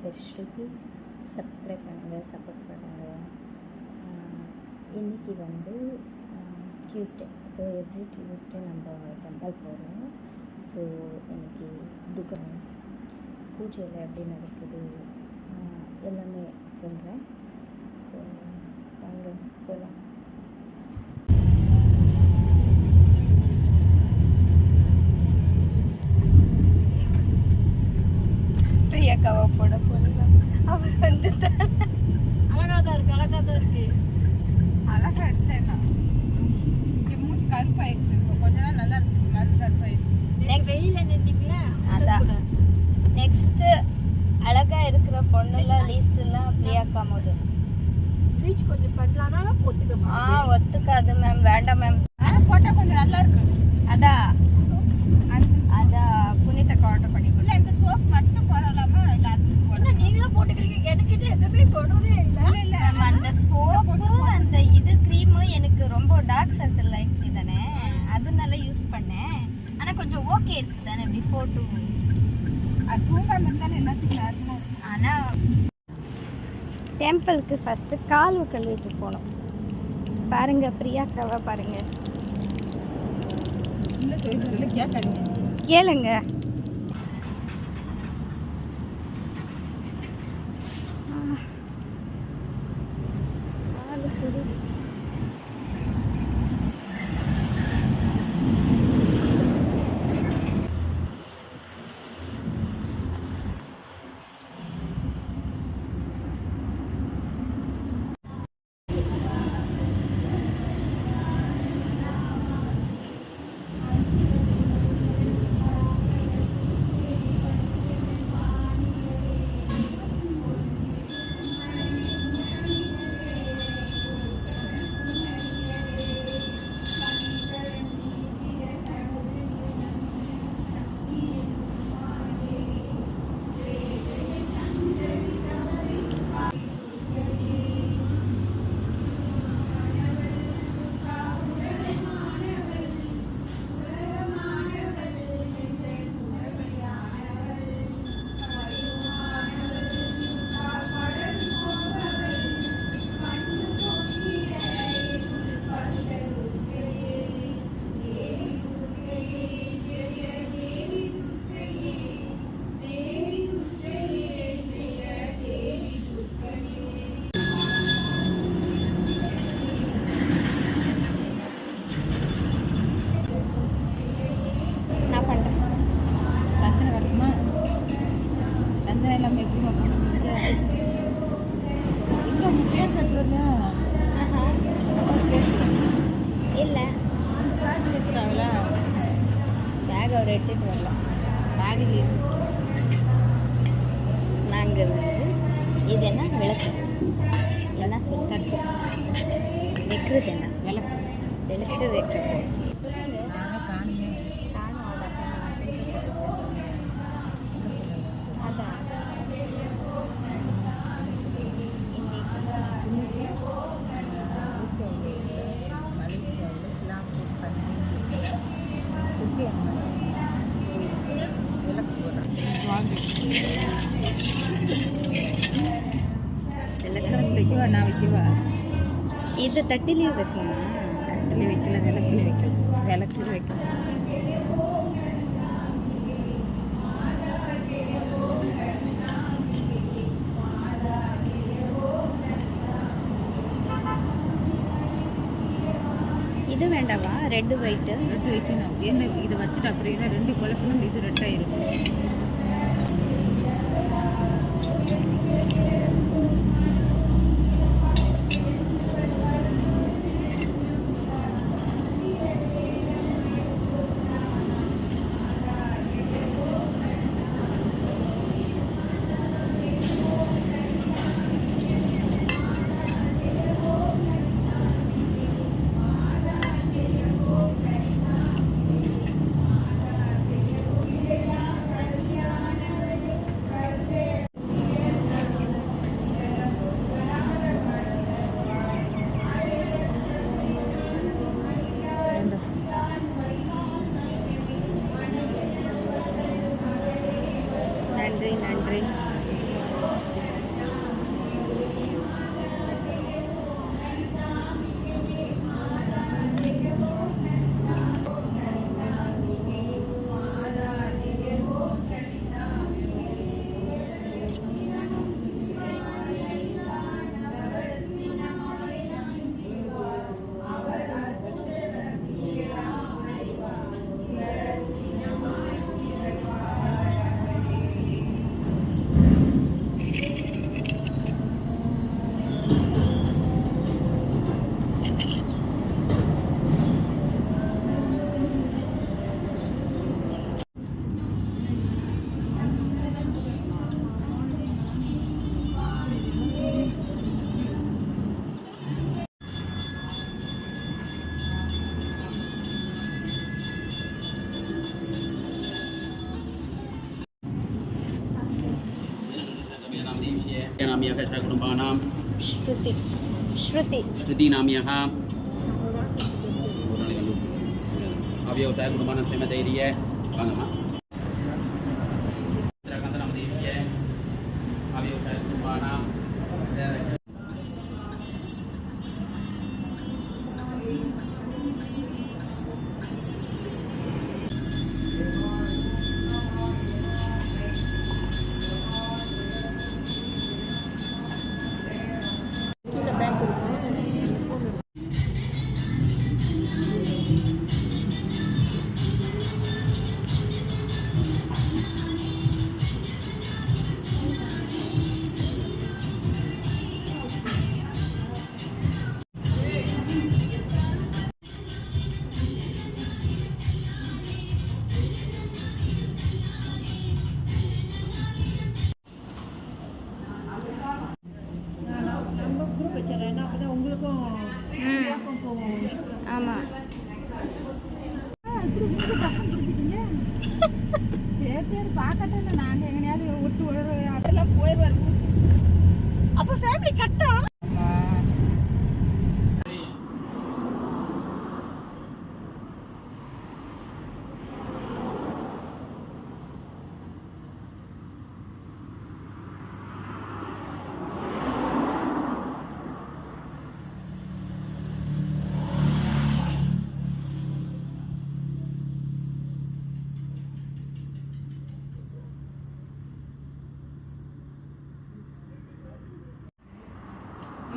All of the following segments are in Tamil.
பேர் ஸ்ருதி. சப்ஸ்கிரைப் பண்ணுங்கள், சப்போர்ட் பண்ணுங்கள். இன்றைக்கி வந்து டியூஸ்டே. ஸோ எவ்ரி டியூஸ்டே நம்ம டெம்பிள் போகிறோம். ஸோ இன்றைக்கி துக்கம் பூஜையில் எப்படி நடக்குது எல்லாமே சொல்கிறேன். ஸோ வாங்க போகலாம். பிரியாக்காவை போட போடலாம். அவர் வந்து அழகாக தான் இருக்கு அழகா எடுத்தேன்னா மூஞ்சி கருப்பாயிருக்கு. கொஞ்ச நாள் நல்லா இருக்கு, கருப்பாயிருக்கு. வெயில நின்னீங்களா? அதான் நெக்ஸ்ட்டு அழகா இருக்கிற பொண்ணுலாம் லீஸ்ட்லாம் பிரியாக்கா போது ப்ளீச் கொஞ்சம் பண்ணலாம்னா ஒத்துக்கமா? ஒத்துக்காது மேம், வேண்டாம் மேம். போட்டால் கொஞ்சம் நல்லா இருக்கு. அதான் புனிதக்கு ஆர்டர் பண்ணிக்கல. இந்த சோப் மட்டும் போடலாமா? இல்லை அது நீங்களும் போட்டுக்கிறீங்க. எனக்கிட்ட எதுவுமே சொல்கிறதே இல்லை. அந்த சோப்பு அந்த இது க்ரீமு எனக்கு ரொம்ப டார்க் சர்க்கிள் ஆயிடுச்சு தானே, அதனால யூஸ் பண்ணேன். ஆனால் கொஞ்சம் ஓகே இருக்குது தானே பிஃபோர் டு. அது தூங்காமல் இருந்தாலும் எல்லாத்துக்கும் நார்மலாக இருக்கும். ஆனால் டெம்பிளுக்கு ஃபஸ்ட்டு கால் கழுவிட்டு போகணும். பாருங்கள் பிரியாக்காவை பாருங்கள். இன்னும் பேசுறதுல கேட்காதீங்க, கேளுங்க. சுடு இல்லை பேக் அவர் எடுத்துகிட்டு வரலாம். பேகில் நாங்கள் வந்து இது என்ன விளக்கு என்ன சொல்லி வைக்கிறது என்ன விளக்கு வைக்க நான் வைக்கவா? இது தட்டிலையும் வைக்கணுமா? தட்டில் வைக்கல, விளக்குல வைக்கல. விளக்குல வைக்கல. இது வேண்டாவா? ரெட் ஒயிட்டு வைக்கணும். என்ன இதை வச்சுட்டு அப்புறம் ரெண்டு குழப்பணும். இது ரெட்டாயிரும். நன்றி நன்றி. नाम्यः कुटुम्बानां ஸ்ருதி ஸ்ருதி श्रुति नाम्यः अव्यवसाय कुटुम्बानां श्रीमदैर्य वाङ्गम्मा उत्तराखण्डनामधेर्य अव्यवसाय कुटुम्बानां பேங்க் இருக்கும் நம்ம குரூப் வச்சிடறேன் அப்பதான் உங்களுக்கும் ஆமாம் சரி சரி பார்க்கட்டும் நாங்கள் எங்கனையாவது விட்டு ஒரு அதெல்லாம் போயிடுவார் அப்போ ஃபேமிலி கட்டும்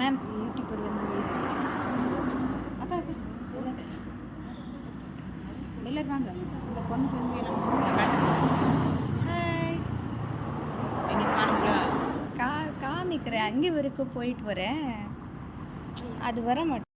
மேம் ஊட்டி போடுவேன் அக்கா எல்லாரும் வாங்க இந்த பொண்ணுக்கு வந்து காமிக்கிறேன் அங்கே வரைக்கும் போயிட்டு வரேன் அது வர மாட்டேன்